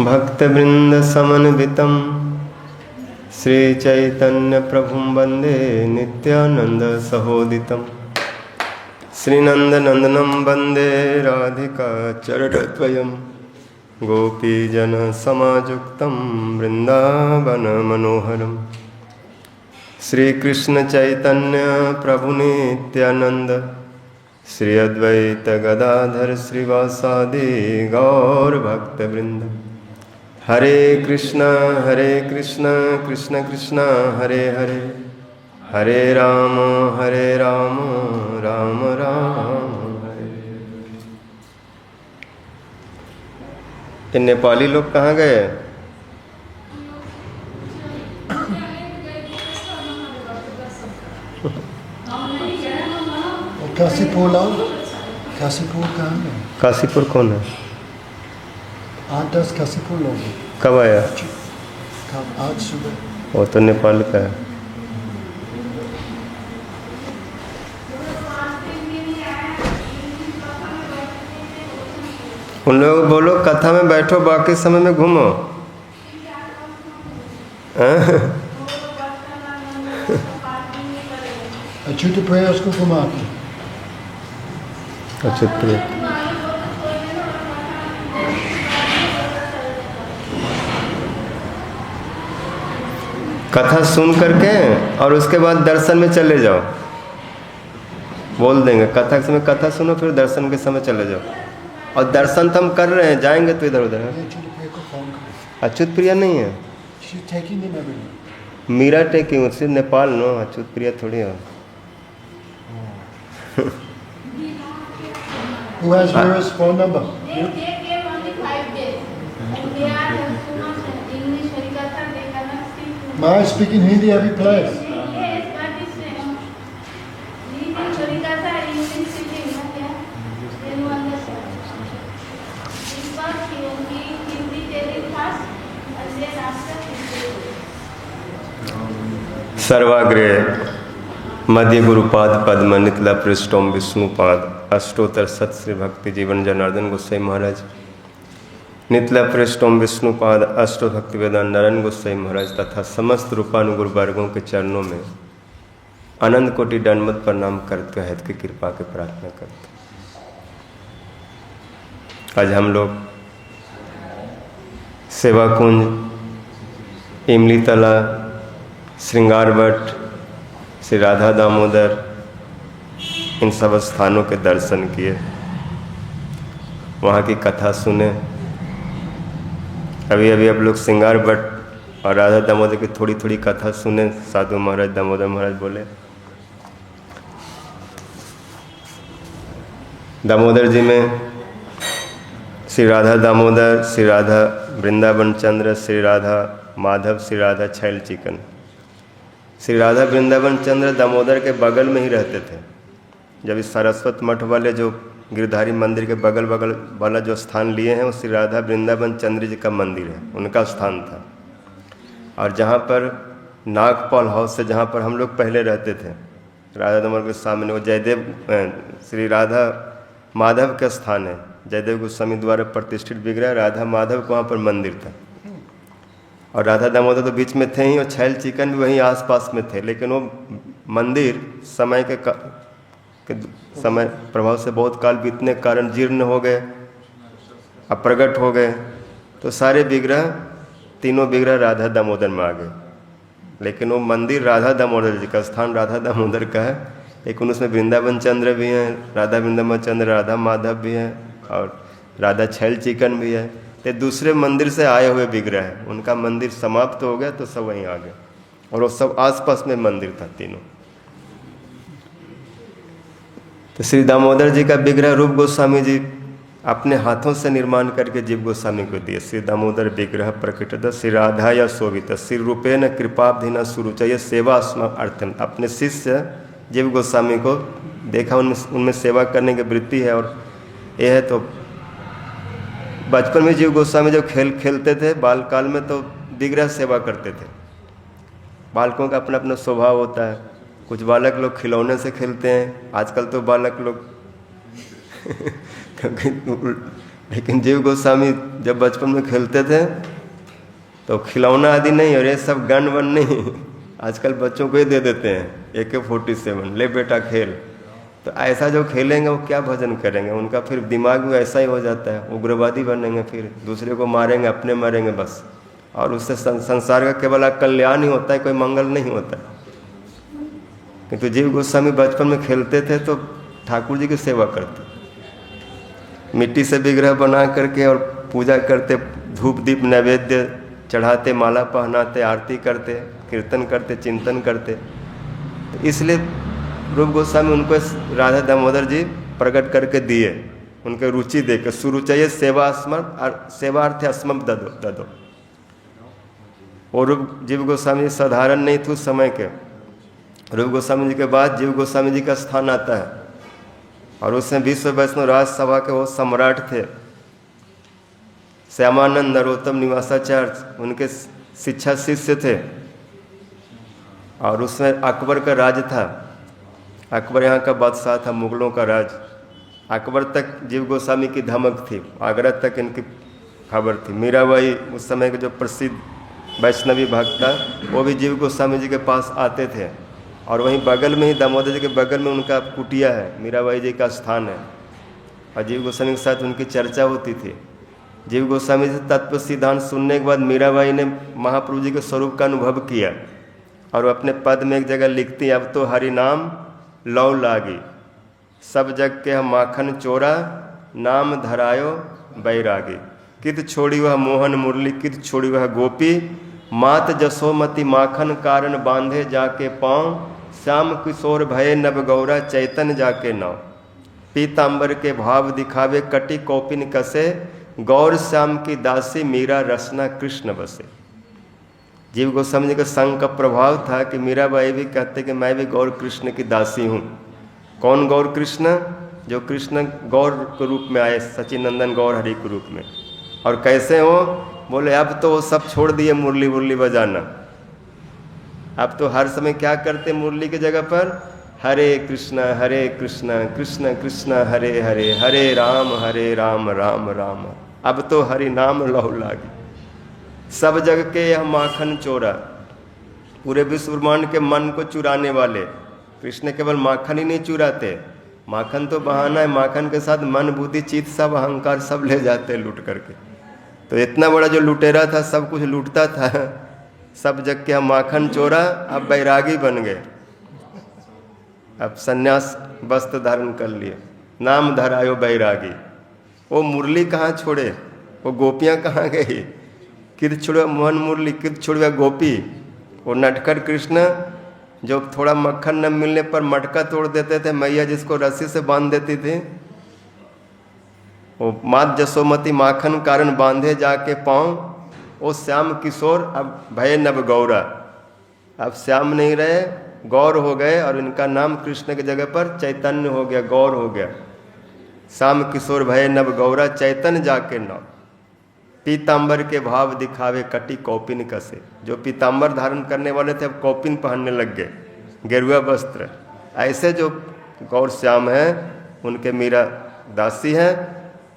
भक्तवृन्दसमन्वितं श्रीचैतन्यप्रभुं वन्दे नित्यानन्दसहोदितं श्रीनन्दनन्दनं वन्दे राधिकाचरणद्वयं गोपीजनसमायुक्तं वृन्दावनमनोहरं श्रीकृष्णचैतन्यप्रभुनित्यानन्द श्री अद्वैत गदाधर श्रीवासादि गौरभक्तवृंद। हरे कृष्ण कृष्ण कृष्ण हरे हरे, हरे राम राम राम हरे। ये नेपाली लोग कहाँ गए? काशीपुर लाओ। काशीपुर कहाँ है? काशीपुर कौन है? 8-10 काशीपुर लोग। कब आया? आज सुबह। वो तो नेपाल का है। उन लोगों को बोलो कथा में बैठो, बाकी समय में घूमो। अच्युत प्रिया उसको घुमाते। अच्युत प्रिया कथा सुन करके और उसके बाद दर्शन में चले जाओ। बोल देंगे कथा के समय कथा सुनो, फिर दर्शन के समय चले जाओ। और दर्शन तो हम कर रहे हैं, जाएंगे तो इधर उधर। अच्युत प्रिया नहीं है, मीरा टेकी उससे नेपाल नो। अच्युत प्रिया थोड़ी है। Who has Mira's phone number? They came only 5 days. And they are English Harikatha, they cannot speak. I speak in Hindi every place. Yes, but it's reading Harikatha, English speaking, not yeah. They don't understand. Because he Hindi telling first, and then after Hindi. सर्वाग्रे मध्य गुरुपाद पद्म नितला पृष्ठोम विष्णुपाद अष्टोत्तर सत श्री भक्ति जीवन जनार्दन गोसाई महाराज। नितला पृष्ठोम विष्णुपाद अष्टो भक्ति वेदांत नारायण गोसाई महाराज तथा समस्त रूपानुगुरु वर्गों के चरणों में अनंत कोटि दंडवत प्रणाम करते हैं, की कृपा की प्रार्थना करते। आज हम लोग सेवा कुंज, इमली तला, श्रृंगारवट, श्री राधा दामोदर, इन सब स्थानों के दर्शन किए, वहाँ की कथा सुने। अभी अभी आप लोग श्रृंगारवट और राधा दामोदर की थोड़ी थोड़ी कथा सुने। साधु महाराज, दामोदर महाराज बोले दामोदर जी में श्री राधा दामोदर, श्री राधा वृंदावन चंद्र, श्री राधा माधव, श्री राधा छैल चिकन। श्री राधा वृंदावन चंद्र दामोदर के बगल में ही रहते थे। जब इस सारस्वत मठ वाले जो गिरधारी मंदिर के बगल वाला जो स्थान लिए हैं, वो श्री राधा वृंदावन चंद्र जी का मंदिर है, उनका स्थान था। और जहाँ पर नागपाल हाउस से, जहाँ पर हम लोग पहले रहते थे, राधा दामोदर के सामने वो जयदेव श्री राधा माधव का स्थान है। जयदेव गोस्वामी द्वारा प्रतिष्ठित विग्रह राधा माधव को वहाँ पर मंदिर था। और राधा दामोदर तो बीच में थे ही, और छैल चिकन भी वहीं आसपास में थे। लेकिन वो मंदिर समय के समय प्रभाव से बहुत काल बीतने के कारण जीर्ण हो गए, अप्रगट हो गए। तो सारे विग्रह, तीनों विग्रह राधा दामोदर में आ गए। लेकिन वो मंदिर राधा दामोदर जी का स्थान राधा दामोदर का है। लेकिन उसमें वृंदावन चंद्र भी हैं, राधा वृंदावन चंद्र, राधा माधव भी हैं, और राधा छैल चिकन भी है। तो दूसरे मंदिर से आए हुए विग्रह है। उनका मंदिर समाप्त हो गया तो सब वहीं आ गए, और वो सब आसपास में मंदिर था तीनों। तो श्री दामोदर जी का विग्रह रूप गोस्वामी जी अपने हाथों से निर्माण करके जीव गोस्वामी को दिए। श्री दामोदर विग्रह प्रकटित श्री राधा या शोभित श्री रूपेण कृपाब्धिना सुरुच। ये सेवा अर्थम, अपने शिष्य जीव गोस्वामी को देखा, उनमें सेवा करने की वृत्ति है। और यह है, तो बचपन में जीव गोस्वामी जब खेलते थे बाल काल में, तो विग्रह सेवा करते थे। बालकों का अपना अपना स्वभाव होता है। कुछ बालक लोग खिलौने से खेलते हैं, आजकल तो बालक लोग लेकिन जीव गोस्वामी जब बचपन में खेलते थे तो खिलौना आदि नहीं और ये सब गन वन नहीं, आजकल बच्चों को ही दे देते हैं AK-47, ले बेटा खेल। तो ऐसा जो खेलेंगे वो क्या भजन करेंगे, उनका फिर दिमाग में ऐसा ही हो जाता है, उग्रवादी बनेंगे, फिर दूसरे को मारेंगे, अपने मरेंगे बस। और उससे संसार का केवल कल्याण ही होता है, कोई मंगल नहीं होता है। किंतु जीव गोस्वामी बचपन में खेलते थे तो ठाकुर जी की सेवा करते, मिट्टी से विग्रह बना करके और पूजा करते, धूप दीप नैवेद्य चढ़ाते, माला पहनाते, आरती करते, कीर्तन करते, चिंतन करते। तो इसलिए रूप गोस्वामी उनको राधा दामोदर जी प्रकट करके दिए, उनके रुचि देकर। सुरुचय सेवा सेवार्थ अस्मम ददो। और रूप जीव गोस्वामी साधारण नहीं थे उस समय के। रूप गोस्वामी जी के बाद जीव गोस्वामी जी का स्थान आता है, और उसमें विश्व वैष्णव राज सभा के वो सम्राट थे। श्यामानंद नरोत्तम निवासाचार्य उनके शिक्षा शिष्य थे। और उसमें अकबर का राज था, अकबर यहाँ का बादशाह था, मुगलों का राज। अकबर तक जीव गोस्वामी की धमक थी, आगरा तक इनकी खबर थी। मीराबाई उस समय के जो प्रसिद्ध वैष्णवी भक्त था, वो भी जीव गोस्वामी जी के पास आते थे। और वहीं बगल में ही दामोदर जी के बगल में उनका कुटिया है, मीराबाई जी का स्थान है। और जीव गोस्वामी के साथ उनकी चर्चा होती थी। जीव गोस्वामी से तत्व सिद्धांत सुनने के बाद मीराबाई ने महाप्रभु जी के स्वरूप का अनुभव किया, और अपने पद में एक जगह लिखती, अब तो हरि नाम लौ लागी, सब जग के हम माखन चोरा, नाम धरायो बैरागी। कित छोड़ी वह मोहन मुरली, कित छोड़ी वह गोपी, मात जसोमती माखन कारण बांधे जाके पाँव, श्याम किशोर भये नव गौरा चैतन जाके नाव। पीताम्बर के भाव दिखावे कटी कौपिन कसे, गौर श्याम की दासी मीरा रसना कृष्ण बसे। जीव गोस्वामी जी का संग का प्रभाव था कि मीराबाई भी कहते कि मैं भी गौर कृष्ण की दासी हूँ। कौन गौर कृष्ण? जो कृष्ण गौर के रूप में आए, सचिनंदन गौर हरि के रूप में। और कैसे हो? बोले अब तो वो सब छोड़ दिए मुरली वुरली बजाना, अब तो हर समय क्या करते मुरली की जगह पर? हरे कृष्ण कृष्ण कृष्ण हरे हरे, हरे राम राम राम। अब तो हरि नाम लहु लागी, सब जग के यह माखन चोरा। पूरे विश्व ब्रह्मांड के मन को चुराने वाले कृष्ण केवल माखन ही नहीं चुराते, माखन तो बहाना है, माखन के साथ मन बुद्धि चित्त सब अहंकार सब ले जाते लूट करके। तो इतना बड़ा जो लुटेरा था, सब कुछ लूटता था, सब जग के माखन चोरा, अब बैरागी बन गए, अब सन्यास वस्त्र धारण कर लिए, नाम धरायो बैरागी। वो मुरली कहाँ छोड़े, वो गोपियाँ कहाँ गई? किद छुड़वा मोहन मुरली, किद छुड़वा गोपी। वो नटखट कृष्ण जो थोड़ा मक्खन न मिलने पर मटका तोड़ देते थे, मैया जिसको रस्सी से बांध देती थी। वो मात जसोमती माखन कारण बांधे जाके पाँव, वो श्याम किशोर अब भय नव गौरा। अब श्याम नहीं रहे, गौर हो गए, और इनका नाम कृष्ण की जगह पर चैतन्य हो गया, गौर हो गया। श्याम किशोर भय नव गौरा चैतन्य जाके नाम। पीताम्बर के भाव दिखावे कटी कौपिन कसे। जो पीताम्बर धारण करने वाले थे अब कौपिन पहनने लग गए, गेरुआ वस्त्र। ऐसे जो गौर श्याम हैं उनके मीरा दासी हैं,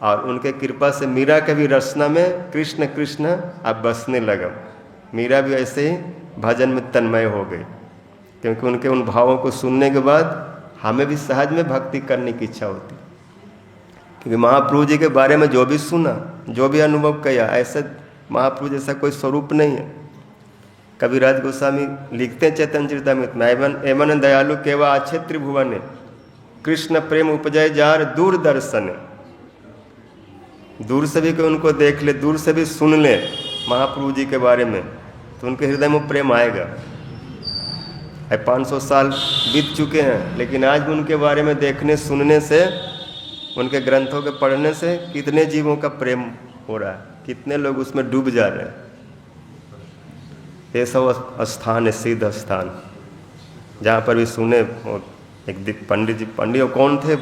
और उनके कृपा से मीरा के भी रचना में कृष्ण कृष्ण अब बसने लगा। मीरा भी ऐसे ही भजन में तन्मय हो गई, क्योंकि उनके उन भावों को सुनने के बाद हमें भी सहज में भक्ति करने की इच्छा होती। क्योंकि महाप्रभु जी के बारे में जो भी सुना, जो भी अनुभव किया, ऐसे महाप्रभु जैसा कोई स्वरूप नहीं है। कबीराज गोस्वामी लिखते हैं चैतन्य चरितामृत में, एवं दयालु केवा अच्छे त्रिभुवन, कृष्ण प्रेम उपजय जार दूरदर्शन। दूर से भी कोई उनको देख ले, दूर से भी सुन ले महाप्रभु जी के बारे में, तो उनके हृदय में प्रेम आएगा। 500 साल बीत चुके हैं, लेकिन आज भी उनके बारे में देखने सुनने से, उनके ग्रंथों के पढ़ने से कितने जीवों का प्रेम हो रहा है, कितने लोग उसमें डूब जा रहे हैं। ये सब स्थान है, सिद्ध स्थान, जहाँ पर भी सुने। एक पंडित जी, पंडित कौन थे?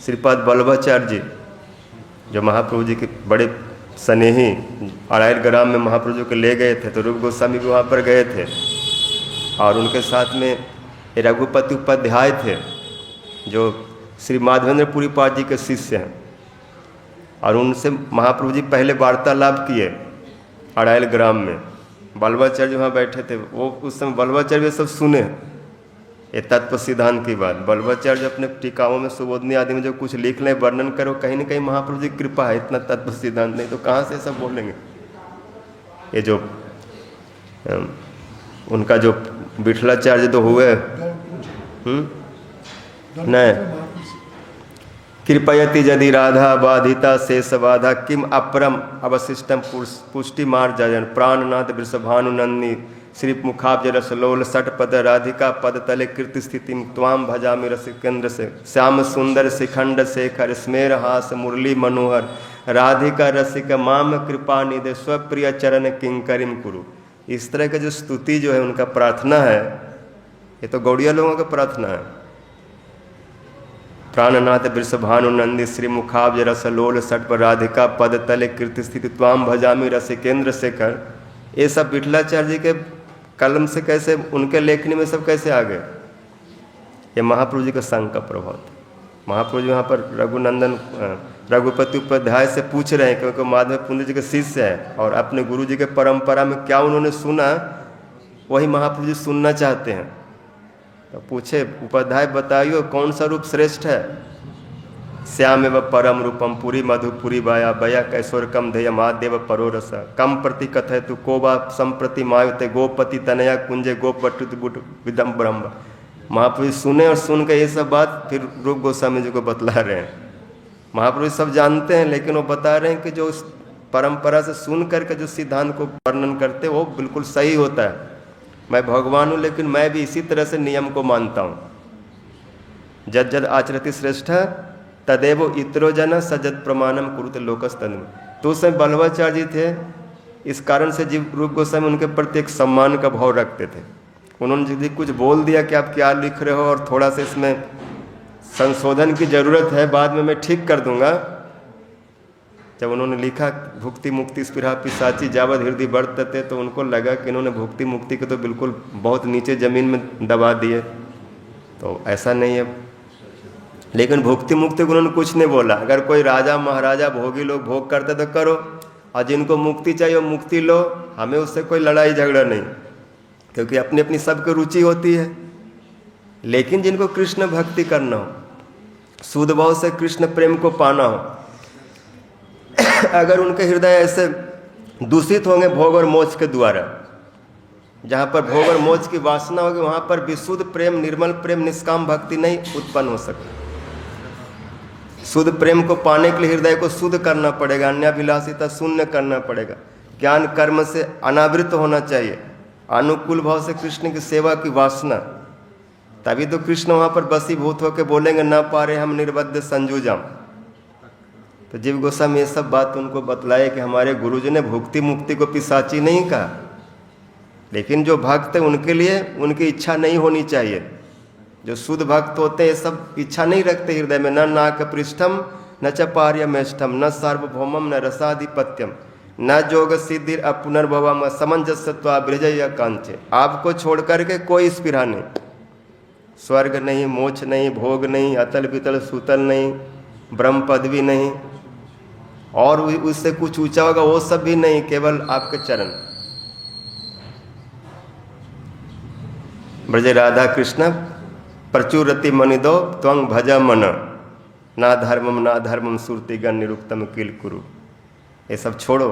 श्रीपाद वल्लभाचार्य जी, जो महाप्रभु जी के बड़े स्नेही, अड़ाइल ग्राम में महाप्रभु जी को ले गए थे, तो रूप गोस्वामी भी वहाँ पर गए थे। और उनके साथ में रघुपति उपाध्याय थे, जो श्री माधवेंद्र पुरी पाद जी के शिष्य हैं। और उनसे महाप्रभु जी पहले वार्तालाप किए अड़ायल ग्राम में। बल्लभाचार्य वहाँ बैठे थे, वो उस समय बल्लभाचार्य ये सब सुने ये तत्व सिद्धांत की बात। बल्लभाचार्य अपने टीकाओं में सुबोधनी आदि में जो कुछ लिख लें, वर्णन करो, कहीं ना कहीं महाप्रभु जी की कृपा है, इतना तत्व सिद्धांत नहीं तो कहाँ से सब बोलेंगे। ये जो उनका जो विठलाचार्य तो हुए नहीं, कृपयति यदि राधा बाधिता शेष बाधा किम अपरम अवशिष्टम पुष्टि मार्जन प्राणनाथ वृषभानुनंदी श्री मुखाब्ज रसलोल सटपद राधिका पद तले कीर्ति स्थिति त्वाम भजामि रसिकेंद्र से श्याम सुंदर शिखंड शेखर स्मेर हास मुरली मनोहर राधिका रसिक माम कृपा निधे स्वप्रिय चरण किंकरिम कुरु। इस तरह का जो स्तुति जो है उनका प्रार्थना है, ये तो गौड़िया लोगों का प्रार्थना है। प्राणनाथ वृषभानुनंदी श्री मुखाब्ज रसलोल सटप राधिका पद तले कीर्ति स्थिति त्वाम भजामि रसिकेंद्र शेखर, ये सब विठलाचार्य जी के कलम से कैसे, उनके लेखनी में सब कैसे आ गए? ये महाप्रभु जी का संग का प्रभाव था। महाप्रभु जी वहाँ पर रघुनंदन रघुपति उपाध्याय से पूछ रहे हैं, क्योंकि माधव पुंज जी के शिष्य है और अपने गुरु जी के परंपरा में क्या उन्होंने सुना वही महाप्रभु जी सुनना चाहते हैं। तो पूछे उपाध्याय बताइयो कौन सा रूप श्रेष्ठ है? श्याम एव परम रूपम पुरी मधुपुरी बाया बया कैशोर कम धेय महादेव परोरस कम प्रति कथय तु कोबा संप्रति मायुते गोपति तनया कुंजे गोपटुत बुट विदम ब्रह्म। महाप्रभु सुने और सुन के ये सब बात फिर रूप गोस्वामी जी को बतला रहे हैं। महाप्रभु सब जानते हैं, लेकिन वो बता रहे हैं कि जो उस परंपरा से सुन करके जो सिद्धांत को वर्णन करते वो बिल्कुल सही होता है। मैं भगवान हूँ, लेकिन मैं भी इसी तरह से नियम को मानता हूँ। जद जद आचरति श्रेष्ठ तदेव इतरो जन सजद प्रमाणम कुरुत लोकस्तन। तो उस समय बल्लभाचार्य जी थे, इस कारण से जीव रूप गोस्वामी उनके प्रति एक सम्मान का भाव रखते थे। उन्होंने यदि कुछ बोल दिया कि आप क्या लिख रहे हो और थोड़ा सा इसमें संशोधन की जरूरत है, बाद में मैं ठीक कर दूंगा। जब उन्होंने लिखा भुक्ति मुक्ति स्पृहा पिशाची जावद हृदय वर्तते, तो उनको लगा कि इन्होंने भुक्ति मुक्ति को तो बिल्कुल बहुत नीचे जमीन में दबा दिए, तो ऐसा नहीं है। लेकिन भुक्ति मुक्ति को उन्होंने कुछ नहीं बोला। अगर कोई राजा महाराजा भोगी लोग भोग करते तो करो, और जिनको मुक्ति चाहिए वो मुक्ति लो, हमें उससे कोई लड़ाई झगड़ा नहीं, क्योंकि अपनी अपनी सबकी रुचि होती है। लेकिन जिनको कृष्ण भक्ति करना हो, शुद्ध भाव से कृष्ण प्रेम को पाना हो, अगर उनके हृदय ऐसे दूषित होंगे भोग और मोक्ष के द्वारा, जहाँ पर भोग और मोक्ष की वासना होगी वहाँ पर विशुद्ध प्रेम, निर्मल प्रेम, निष्काम भक्ति नहीं उत्पन्न हो सकती। शुद्ध प्रेम को पाने के लिए हृदय को शुद्ध करना पड़ेगा, अन्याभिलाषिता शून्य करना पड़ेगा, ज्ञान कर्म से अनावृत होना चाहिए, अनुकूल भाव से कृष्ण की सेवा की वासना, तभी तो कृष्ण वहाँ पर बसीभूत होकर बोलेंगे ना पारे हम निर्बद्ध संजूजाम। तो जीव गोस्वामी ये सब बात उनको बतलाए कि हमारे गुरुजी ने भुक्ति मुक्ति को पिशाची नहीं कहा, लेकिन जो भक्त है उनके लिए उनकी इच्छा नहीं होनी चाहिए। जो शुद्ध भक्त होते हैं ये सब इच्छा नहीं रखते हृदय में, न नाक पृष्ठम न च पार्यमेष्ठम न सार्वभौमम न रसाधिपत्यम न जोग सिद्धि अपुनर्भवम समंजस्यत्वा ब्रजय कांचे। आपको छोड़ करके कोई स्पृहा नहीं, स्वर्ग नहीं, मोक्ष नहीं, भोग नहीं, अतल वितल सुतल नहीं, ब्रह्म पदवी नहीं, और उससे कुछ ऊंचा होगा वो सब भी नहीं, केवल आपके चरण। ब्रज राधा कृष्ण प्रचुरति मनिदो त्वं भज मन ना धर्मम सुरतिगण निरुक्तम किल कुरु। ये सब छोड़ो,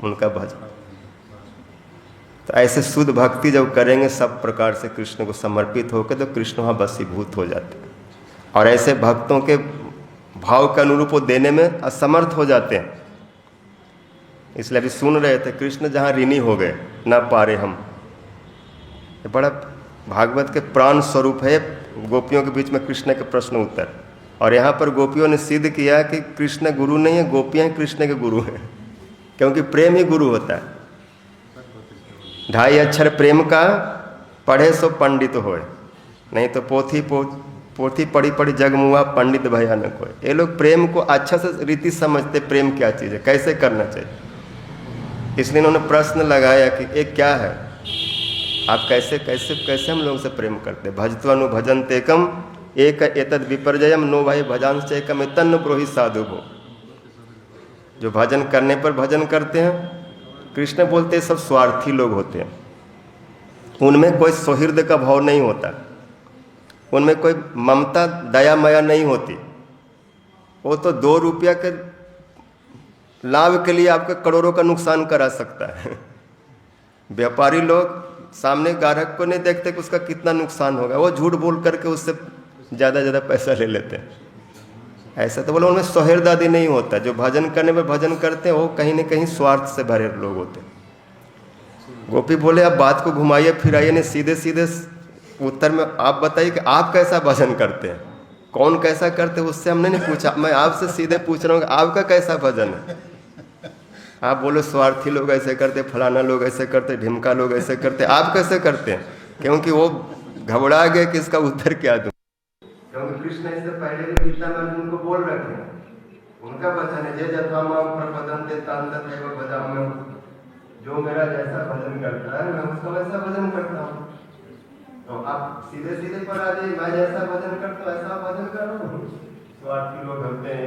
उनका भज। तो ऐसे शुद्ध भक्ति जब करेंगे सब प्रकार से कृष्ण को समर्पित होकर, तो कृष्ण वहाँ बसीभूत हो जाते हैं, और ऐसे भक्तों के भाव के अनुरूप वो देने में असमर्थ हो जाते हैं। इसलिए अभी सुन रहे थे, कृष्ण जहाँ ऋणी हो गए ना पारे हम, ये बड़ा भागवत के प्राण स्वरूप है। गोपियों के बीच में कृष्ण के प्रश्न उत्तर, और यहाँ पर गोपियों ने सिद्ध किया कि कृष्ण गुरु नहीं है, गोपियाँ कृष्ण के गुरु हैं, क्योंकि प्रेम ही गुरु होता है। 2.5 अक्षर प्रेम का पढ़े सो पंडित होए, नहीं तो पोथी पढ़ी पढ़ी जगमुआ पंडित भया न कोई। ये लोग प्रेम को अच्छा से रीति समझते, प्रेम क्या चीज़ है, कैसे करना चाहिए। इसलिए उन्होंने प्रश्न लगाया कि ये क्या है, आप कैसे कैसे कैसे हम लोगों से प्रेम करते। भजत्वनु भजन्तेकम एक एतद विपर्जयम नो भाई भजांश एकम तन्न ब्रोहि साधु भो। जो भजन करने पर भजन करते हैं, कृष्ण बोलते हैं सब स्वार्थी लोग होते हैं। उनमें कोई सौहृद का भाव नहीं होता, उनमें कोई ममता दया माया नहीं होती। वो तो 2 रुपया के लाभ के लिए आपके करोड़ों का नुकसान करा सकता है। व्यापारी लोग सामने ग्राहक को नहीं देखते कि उसका कितना नुकसान होगा, वो झूठ बोल करके उससे ज़्यादा पैसा ले लेते हैं। ऐसा तो बोलो उनमें सौहृद आदि नहीं होता। जो भजन करने में भजन करते हैं वो कहीं न कहीं स्वार्थ से भरे लोग होते हैं। गोपी बोले आप बात को घुमाइए फिराइए नहीं, सीधे सीधे उत्तर में आप बताइए कि आप कैसा भजन करते हैं, कौन कैसा करते हैं, उससे हमने नहीं पूछा। मैं आपसे सीधे पूछ रहा हूँ कि आपका कैसा भजन है। आप बोलो स्वार्थी लोग ऐसे करते, फलाना लोग ऐसे करते, ढिमका लोग ऐसे करते, आप कैसे करते हैं? क्योंकि वो घबरा गए कि इसका उत्तर क्या दूं। क्योंकि कृष्ण इससे पहले भी गीता में उनको बोल रखे हैं, उनका वचन है, जे जथा माम प्रपदन्ते तां तथैव भजाम्यहम्। जो मेरा जैसा भजन करता है मैं उसका वैसा भजन करता हूँ। तो आप सीधे सीधे पर आ जाइए, मैं जैसा भजन करता हूँ ऐसा भजन कर रहा हूँ। स्वार्थी लोग होते हैं,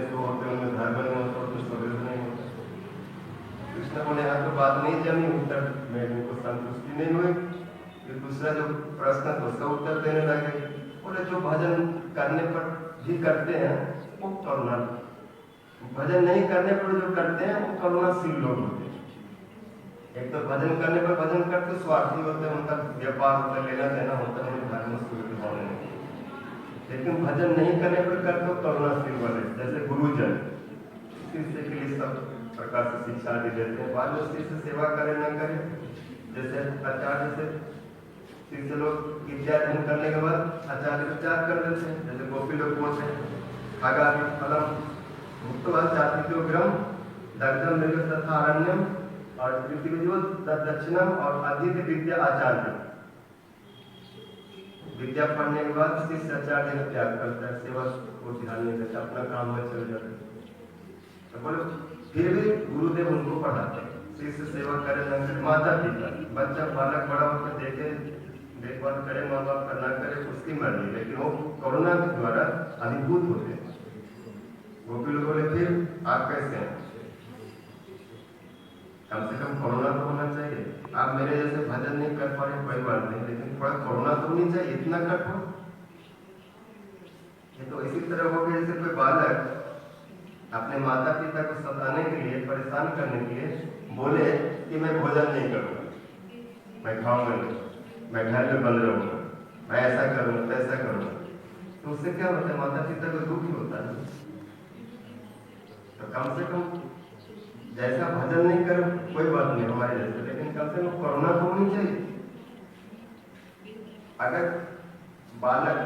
सो होते हैं, उनमें धर्म नहीं होता, कुछ सौहृद नहीं होता। कृष्ण बोले यहाँ तो बात नहीं जमी, उत्तर में उनको संतुष्टि नहीं हुई। फिर दूसरा जो प्रश्न था उसका उत्तर देने लगे। बोले जो भजन करने पर भी करते हैं वो करुणा, भजन नहीं करने पर जो करते हैं वो करुणाशील लोग होते हैं। एक तो भजन करने पर भजन करते स्वार्थी होते हैं, उनका व्यापार होता है, लेना देना होता है, उन्हें धर्म सुविधा भाव नहीं। लेकिन भजन नहीं करने पर करते हो करुणाशील वाले, जैसे गुरुजन शिष्य के लिए सब प्रकार से शिक्षा आदि देते हैं। बाद में शिष्य सेवा करे न करे, जैसे आचार्य से शिष्य लोग विद्या अध्ययन करने के बाद आचार्य विचार कर देते हैं। जैसे गोपी लोग बोलते हैं आगामी फलम भुक्त्वा चातिक्यो ग्रम दग्धम मृग तथा अरण्यम, और दक्षिणम और अद्वितीय विद्या आचार्य। विद्या पढ़ने के बाद शिष्य आचार्य का त्याग करता है, सेवा को ध्यान नहीं देता, अपना काम में चल जाता है। तो बोलो फिर भी गुरुदेव उनको पढ़ाते हैं, शिष्य सेवा करे न करे, माता पिता बच्चा बालक बड़ा होकर देखे देखभाल करे, माँ बाप का न करे उसकी मर्जी, लेकिन वो करुणा के द्वारा अभिभूत होते हैं। गोपी लोग बोले फिर आप कैसे हैं? कम से कम करुणा तो होना चाहिए। आप मेरे जैसे भजन नहीं कर पा रहे कोई बात नहीं, लेकिन थोड़ा करुणा तो होनी चाहिए, इतना कठोर। ये तो इसी तरह हो गया जैसे कोई बालक अपने माता पिता को सताने के लिए, परेशान करने के लिए बोले कि मैं भोजन नहीं करूँगा, मैं खाऊंगा नहीं, मैं घर में बंद रहूंगा, मैं ऐसा करूँगा वैसा करूँगा। तो उससे क्या होता है? माता पिता को दुख ही होता है। तो कम से कम जैसा भजन नहीं करो कोई बात नहीं हमारे जैसे, लेकिन कम से कम करुणा तो होनी चाहिए। अगर बालक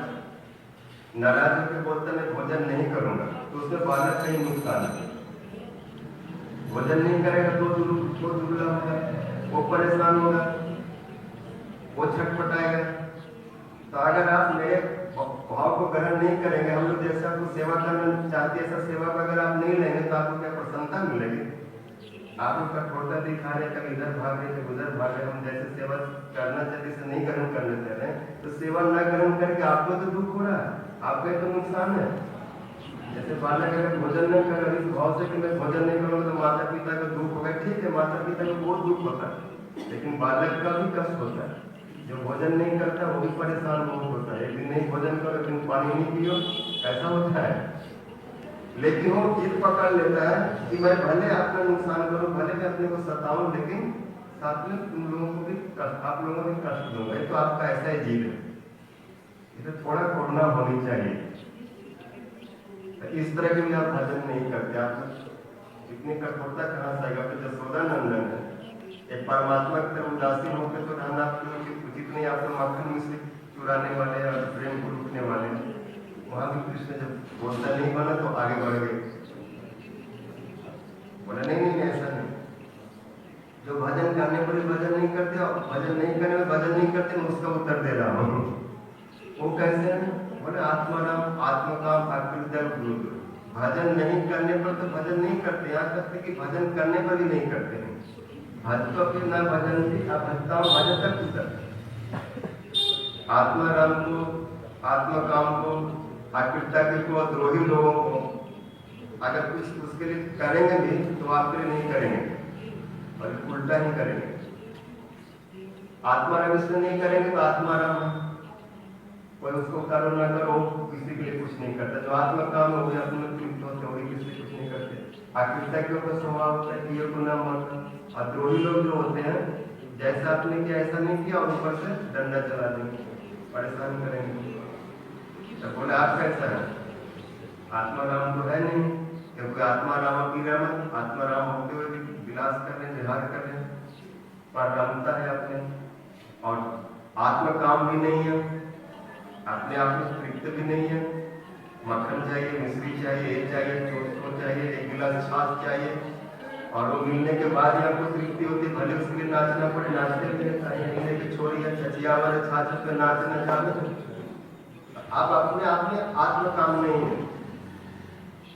नाराज होकर बोलता मैं भोजन नहीं करूंगा तो उसमें बालक का ही नुकसान है। भोजन नहीं करेगा तो दुर्बल होगा, वो परेशान होगा, वो छटपटाएगा। तो अगर आप मेरे भाव को ग्रहण नहीं करेंगे, हम लोग जैसे आपको सेवा करना चाहते हैं ऐसा सेवा को अगर आप नहीं लेंगे तो आपको क्या प्रसन्नता मिलेगी? आप लोग कठोरता दिखा रहे, कभी इधर भाग रहे, कभी उधर भाग रहे। हम जैसे सेवा करना चाहते से नहीं ग्रहण करना चाह रहे हैं, तो सेवा न ग्रहण करके आपको तो दुख हो रहा है, आपका तो नुकसान है। जैसे बालक अगर भोजन नहीं कर इस भाव से कि मैं भोजन नहीं करूँगा तो माता पिता को दुख होगा, ठीक है माता पिता को बहुत दुख होता है, लेकिन बालक का भी कष्ट होता है। जो भोजन नहीं करता वो भी परेशान बहुत होता है। एक दिन नहीं भोजन करो, दिन पानी नहीं पियो, ऐसा होता है। लेकिन वो जिद पकड़ लेता है कि मैं भले आपका नुकसान करूं, भले मैं अपने को सताऊं, लेकिन साथ में तुम लोगों को भी आप लोगों को कष्ट दूंगा। ये तो आपका ऐसा ही जीव है। इसे थोड़ा करुणा होनी चाहिए। तो इस तरह के भी आप भजन नहीं करते, आप इतनी कठोरता कहाँ से आएगा? तो यशोदा नंदन है, एक परमात्मा की तरफ उदासीन होकर तो रहना उचित नहीं। आप तो माखन में से चुराने वाले और प्रेम को लूटने वाले। वहां भी कृष्ण जब बोलता नहीं बना तो आगे बढ़ गए, बोला नहीं ऐसा नहीं। जो भजन करने पर भजन नहीं करते और भजन नहीं करने में भजन नहीं करते, मैं उसका उत्तर दे रहा हूँ। वो कैसे है? बोले आत्माराम आत्मकाम आकृत्य गुरु। भजन नहीं करने पर तो भजन नहीं करते, यहाँ तक कि भजन करने पर भी नहीं करते हैं। भक्तों के न भजन थी अभक्ताओं भजन तक उतर। आत्माराम को, आत्मकाम को, आकृत्या को, द्रोही लोगों को अगर कुछ उसके लिए करेंगे भी तो आपके लिए नहीं करेंगे और उल्टा ही करेंगे। आत्माराम इसलिए नहीं करेंगे तो आत्माराम है, कोई उसको करो ना करो किसी के लिए कुछ नहीं करता। जो आत्मा काम हो गया अपने तृप्त होते हो किसी कुछ नहीं करते। आकृता के ऊपर स्वभाव होता है कि ये गुना मत। और द्रोही लोग जो होते हैं जैसा आपने किया ऐसा नहीं किया और ऊपर से डंडा चला देंगे, परेशान करेंगे। तो बोले आप कैसा है? आत्माराम तो है नहीं, क्योंकि आत्माराम आत्माराम होते हुए भी विलास कर रहे, विहार कर रहे, पररामता है अपने, और आत्म काम भी नहीं है, अपने आप में तृप्त भी नहीं है। मक्खन चाहिए, मिश्री चाहिए, ये चाहिए, चोट चाहिए, एक गिलास छाछ चाहिए, और वो मिलने के बाद ही आपको तृप्ति होती है। भले उसके लिए नाचना पड़े, नाचते भी नहीं कि छोड़ी है छचिया वाले छाछ पे नाचना चाहते, आप अपने आप में आत्म काम नहीं है।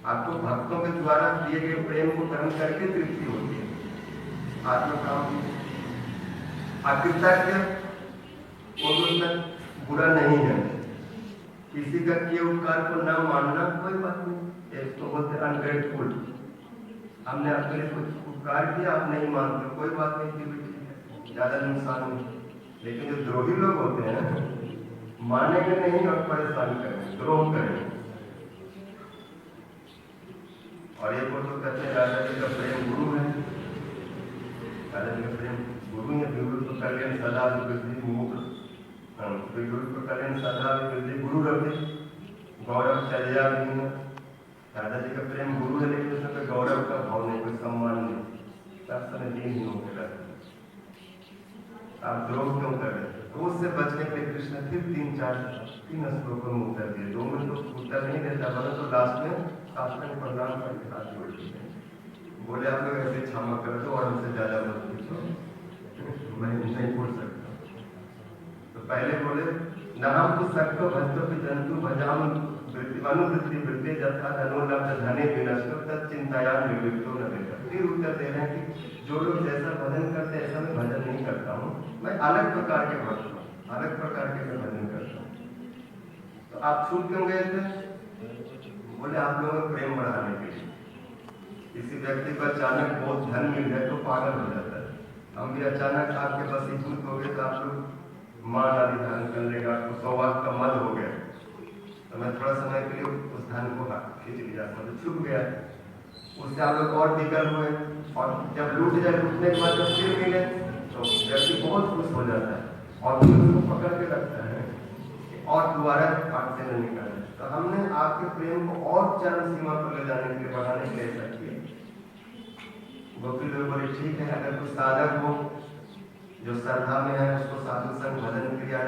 आपको भक्तों के द्वारा दिए गए प्रेम को ग्रहण करके तृप्ति होती है, आत्म काम। आकृता बुरा नहीं है, किसी का किए उपकार को न मानना कोई बात नहीं। इसको बोलते अनग्रेटफुल, हमने आपके लिए कुछ उपकार किया आप नहीं मानते, कोई बात नहीं, ज्यादा नुकसान नहीं। लेकिन जो द्रोही लोग होते हैं मानेंगे नहीं और परेशान करेंगे, द्रोह करेंगे। और एक और तो कहते हैं राजा जी का प्रेम गुरु है, राजा जी का प्रेम गुरु है। विरुद्ध कल्याण सदा वृद्धि मुख, विरुद्ध कल्याण सदा वृद्धि गुरु रखे, गौरव चर्या भी है। राजा जी का प्रेम गुरु है, लेकिन उसमें गौरव का भाव नहीं, कोई सम्मान नहीं, सब समय दीन ही होकर रहते। आप द्रोह क्यों कर रहे? तो उससे बचने के लिए कृष्ण फिर तीन श्लोकों में उत्तर दिए। दो में तो उत्तर नहीं देता, बना तो लास्ट में शास्त्र में प्रणाम करके हाथ जोड़ दिए, बोले आप लोग ऐसे क्षमा कर दो और हमसे ज्यादा मत पूछो, मैं नहीं बोल सकता। तो पहले बोले नाम तो सबको भक्तों की जंतु भजाम अनुवृत्ति वृत्ति जथा धनोलब्ध धने विनष्टो तत्चिंतायाम निवृत्तो न देता। फिर उत्तर दे रहे हैं कि जो लोग जैसा भजन करते हैं ऐसा मैं भजन नहीं करता हूँ, मैं अलग प्रकार के भक्त हूँ, अलग प्रकार के मैं भजन करता हूँ। तो आप छूट क्यों गए थे? बोले आप लोगों को प्रेम बढ़ाने के लिए। किसी व्यक्ति को अचानक बहुत धन मिल जाए तो पागल हो जाता है, हम भी अचानक आपके वशीभूत हो गए तो आप लोग मान आदि धारण कर लेगा, आपको सौभाग्य का मद हो गया, तो मैं थोड़ा समय के लिए उस धन को खींच लिया, मतलब छुप गया, उससे आप लोग और बिगड़ हुए। और जब लूट जाए, लूटने के बाद जब फिर मिले तो व्यक्ति बहुत खुश हो जाता है और फिर उसको पकड़ के रखता है और दोबारा काट से नहीं निकाले। तो हमने आपके प्रेम को और चरम सीमा पर ले जाने के लिए, बढ़ाने के लिए ऐसा किया। गोपी लोग बोले ठीक है, अगर कोई साधक हो जो श्रद्धा में है उसको साधु संग भजन क्रिया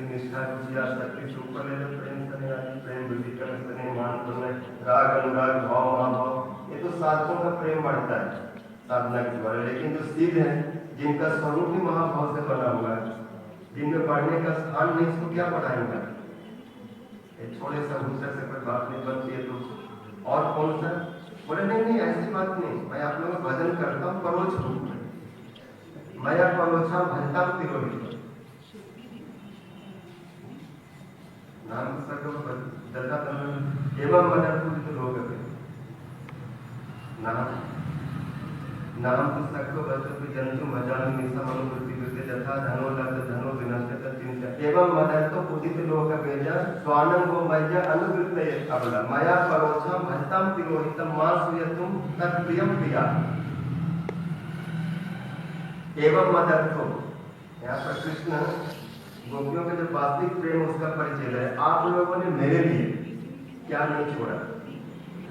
निष्ठा रुचि आसक्ति से ऊपर ले लो, प्रेम सने प्रेम वृत्तिकरण सने मान करना, राग अनुराग भाव महाभाव, ये तो साधकों का प्रेम बढ़ता है साधना के द्वारा। लेकिन जो सिद्ध है जिनका स्वरूप ही महाभाव से बना हुआ है, जिनमें बढ़ने का स्थान नहीं, इसको क्या बढ़ाएंगे? छोटे सा भूसर से कोई बात नहीं बनती है तो और कौन सा? बोले नहीं ऐसी बात नहीं, मैं आप लोगों का भजन करता हूँ परोक्ष रूप में, मैं परोक्षा भजता हूँ तिरोहित नाम एवं मदरपूजित लोग नाम तो सक्को बच्चों जंतु भजान निशा मनोवृत्ति वृत्ति जथा धनो लब्ध धनो विनष्ट चिंता एवं मदर तो पूजित लोग बेजा स्वानंद गो मज्जा अनुवृत्त अबला मया परोक्षा भजताम तिरोहितम मां सुयतुम तत्प्रियम प्रिया एवं मदर्थो। यहाँ पर कृष्ण गोपियों के जो वास्तविक प्रेम उसका परिचय है। आप लोगों ने मेरे लिए क्या नहीं छोड़ा,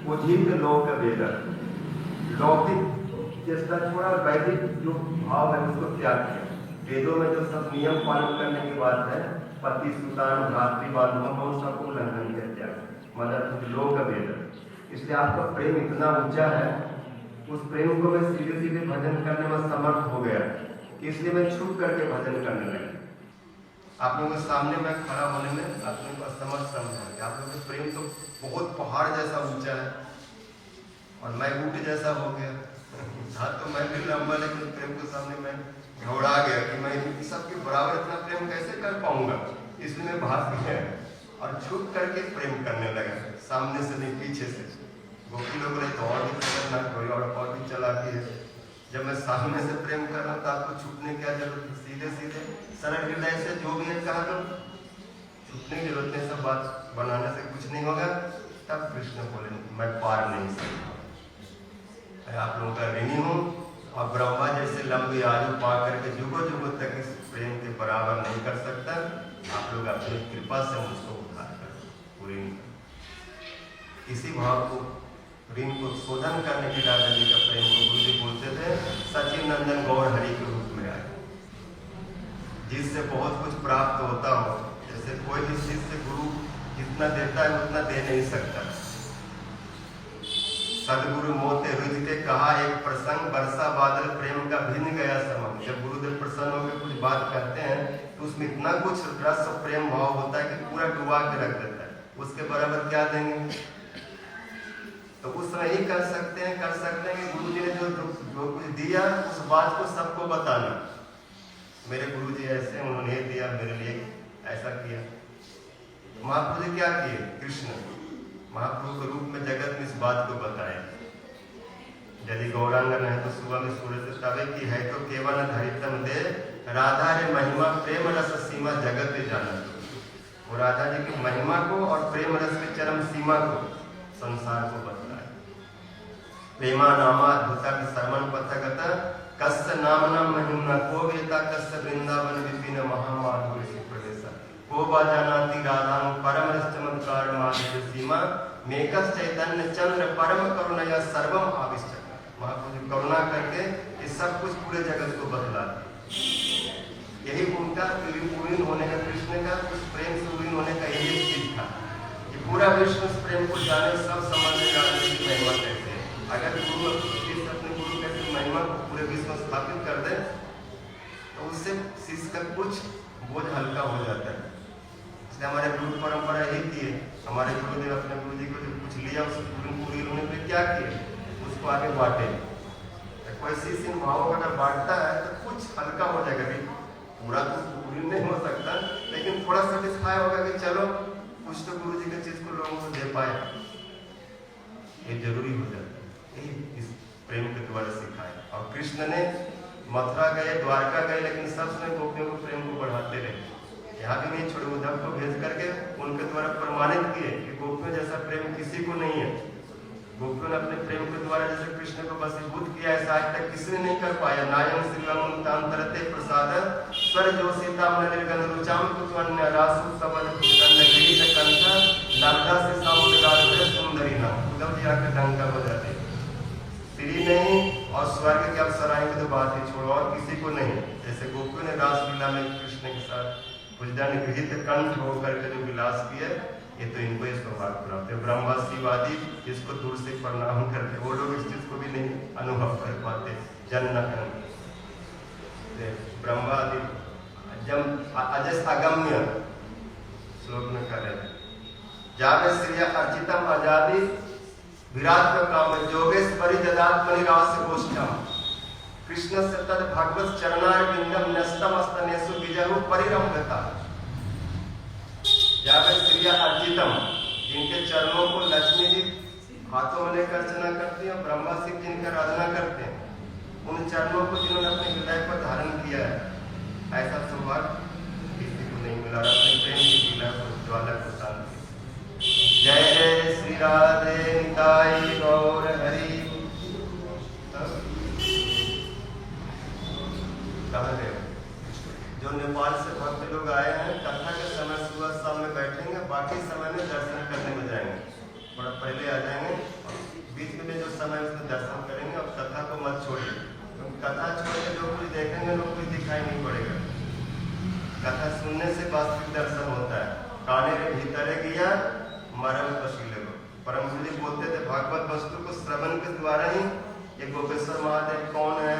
उचित लोक वेद, लौकिक चेष्टा छोड़ा, वैदिक जो भाव है उसको त्याग किया। वेदों में जो सब नियम पालन करने की बात है, पति सुतान भ्रातृ बांधवों को सबको उल्लंघन किया त्याग, मदर लोक वेद। इसलिए आपका प्रेम इतना ऊंचा है, उस प्रेम को मैं सीधे सीधे भजन करने में समर्थ हो गया, इसलिए मैं छुप करके भजन करने लगा। आप लोगों के सामने मैं खड़ा होने में आप लोगों को असमर्थ समझा कि आप लोगों का प्रेम तो बहुत पहाड़ जैसा ऊंचा है और मैं ऊंट जैसा हो गया। हाँ तो मैं भी लंबा, लेकिन प्रेम के सामने मैं घबरा गया कि मैं सबके बराबर इतना प्रेम कैसे कर पाऊंगा, इसलिए मैं भाग गया और छुप करके प्रेम करने लगा, सामने से नहीं पीछे से। गोपी लोग बोले तो और भी खतरनाक कोई और भी चलाती है। जब मैं सामने से प्रेम कर रहा हूँ तो आपको छुपने की क्या जरूरत है? सीधे सीधे सरल हृदय से जो भी है कहा दो, छुपने की जरूरत नहीं, सब बात बनाने से कुछ नहीं होगा। तब कृष्ण बोले मैं पार नहीं सकता, आप लोगों का ऋणी हूँ और ब्रह्मा जैसे लंबी आयु पा करके जुगों जुगों तक इस प्रेम के बराबर नहीं कर सकता। आप लोग अपनी कृपा से मुझको उद्धार कर पूरी इसी भाव को ऋण को शोधन करने के राजा जी का प्रेम को गुरु जी बोलते थे सचिन नंदन गौर हरि के रूप में आए, जिससे बहुत कुछ प्राप्त होता हो। जैसे कोई भी शिष्य गुरु जितना देता है उतना दे नहीं सकता। सदगुरु मोते रुझते कहा एक प्रसंग, वर्षा बादल प्रेम का भिन्न गया समम। जब गुरुदेव प्रसन्न होकर कुछ बात करते हैं तो उसमें इतना कुछ रस प्रेम भाव होता है कि पूरा डुबा के रख देता है, उसके बराबर क्या देंगे। तो उस समय ही कर सकते हैं कि गुरु जी ने जो कुछ दिया उस बात को सबको बताना। मेरे गुरु जी ऐसे, उन्होंने दिया मेरे लिए, ऐसा किया। महाप्रभु जी क्या किए? कृष्ण महाप्रभु के रूप में जगत में इस बात को बताया। यदि गौरांगन है तो सुबह में सूर्य से तवे की है तो केवल धरितम दे राधा रे महिमा प्रेम रस सीमा जगत जाना। वो राधा जी की महिमा को और प्रेम रस की चरम सीमा को संसार को बताया। प्रेमा नामाद्भुता शर्मन पथगत कस्य नाम नाम महिमा को वेता कस्य वृंदावन विपिन महामाधुर्य प्रवेश को बाजानाति राधा परम रस चमत्कार माधुर्य सीमा मेकस चैतन्य चंद्र परम करुणया सर्वम आविष्ट। महाप्रभु करुणा करके ये सब कुछ पूरे जगत को बदला। यही उनका पूर्ण होने का, कृष्ण का उस प्रेम से पूर्ण होने का यही चीज था। ये पूरा विश्व उस प्रेम को जाने, सब समझने महिमा कैसे। अगर गुरु अपने गुरु कैसे महिमा को पूरे विश्व में स्थापित कर दे तो उससे शिष्य का कुछ बोझ हल्का हो जाता है। इसलिए हमारे गुरु परंपरा यही थी, हमारे गुरुदेव अपने गुरु जी को जो कुछ लिया उसको पूरी होने पर क्या किए, उसको आगे बांटे। कोई शिष्य इन भावों को अगर बांटता है तो कुछ हल्का हो जाएगा। पूरा तो पूरी नहीं हो सकता लेकिन थोड़ा सेटिस्फाई होगा कि चलो कुछ तो गुरु जी की चीज को लोगों को दे पाए, ये जरूरी हो जाता है। यही इस प्रेम के द्वारा सिखाया। और कृष्ण ने मथुरा गए, द्वारका गए, लेकिन सब समय गोपियों को प्रेम को बढ़ाते रहे। यहाँ भी नहीं छोड़े, उद्धव को भेज करके उनके द्वारा प्रमाणित किए कि गोपियों जैसा प्रेम किसी को नहीं है। गोपियों ने अपने प्रेम के द्वारा जैसे कृष्ण को वशीभूत किया ऐसा आज तक किसी ने नहीं कर पाया। नायम श्रीलंतांतरते प्रसाद स्वर जो सीता मन रुचाम कुछ अन्य रासु सबल गृहित कंठ लब्धा से सामुद्र सुंदरी ना। उद्धव जी आके डंका बजाते, श्री नहीं और स्वर्ग के अप्सराएं की तो बात ही छोड़ो, और किसी को नहीं। जैसे गोपियों ने रासलीला में कृष्ण के साथ भुजदंड गृहित कंठ होकर के जो विलास किया, ये तो इनको ही सौभाग्य प्राप्त है। ब्रह्मा शिवादि जिसको दूर से प्रणाम करते, वो लोग इस चीज को भी नहीं अनुभव कर पाते। जन्म ब्रह्मा आदि जब अजस अगम्य श्लोक में कर रहे जावे श्रिया अर्चितम आजादी विराट काम जोगेश परिजदात्मनि रास गोष्ठम कृष्ण से तद भगवत चरणार बिंदम नस्तम स्तनेषु विजहु परिरंभता। जावे श्रिया अर्जितम, जिनके चरणों को लक्ष्मी जी हाथों में लेकर अर्चना करती है, ब्रह्मा शिव जिनकी आराधना करते हैं, उन चरणों को जिन्होंने अपने हृदय पर धारण किया है, ऐसा सौभाग्य किसी को नहीं मिला। अपने प्रेम की लीला को ज्वाला को शांति। जय जय श्री राधे निताई गौर हरि। कहाँ गए? जो नेपाल से भक्त लोग आए हैं, कथा के समय सुबह शाम में बैठेंगे, बाकी समय में दर्शन करने में जाएंगे। थोड़ा पहले आ जाएंगे और बीच में जो समय उसमें दर्शन करेंगे। और कथा को मत छोड़िए, क्योंकि कथा छोड़ के जो कुछ देखेंगे लोग कुछ दिखाई नहीं पड़ेगा। कथा सुनने से वास्तविक दर्शन होता है। काने के भीतरे गया मरम पशीले को। परम गुरु जी बोलते थे भागवत वस्तु को श्रवण के द्वारा ही ये गोपेश्वर महादेव कौन है,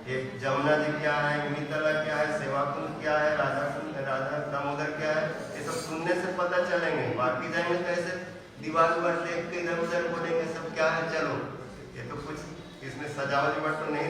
ये जमुना जी क्या है, मितला क्या है, सेवाकुंड क्या है, राधा दामोदर क्या है, ये सब सुनने से पता चलेंगे। बाकी जाएंगे तो ऐसे दीवार पर देख के इधर उधर बोलेंगे सब क्या है। चलो ये तो कुछ इसमें सजावट तो नहीं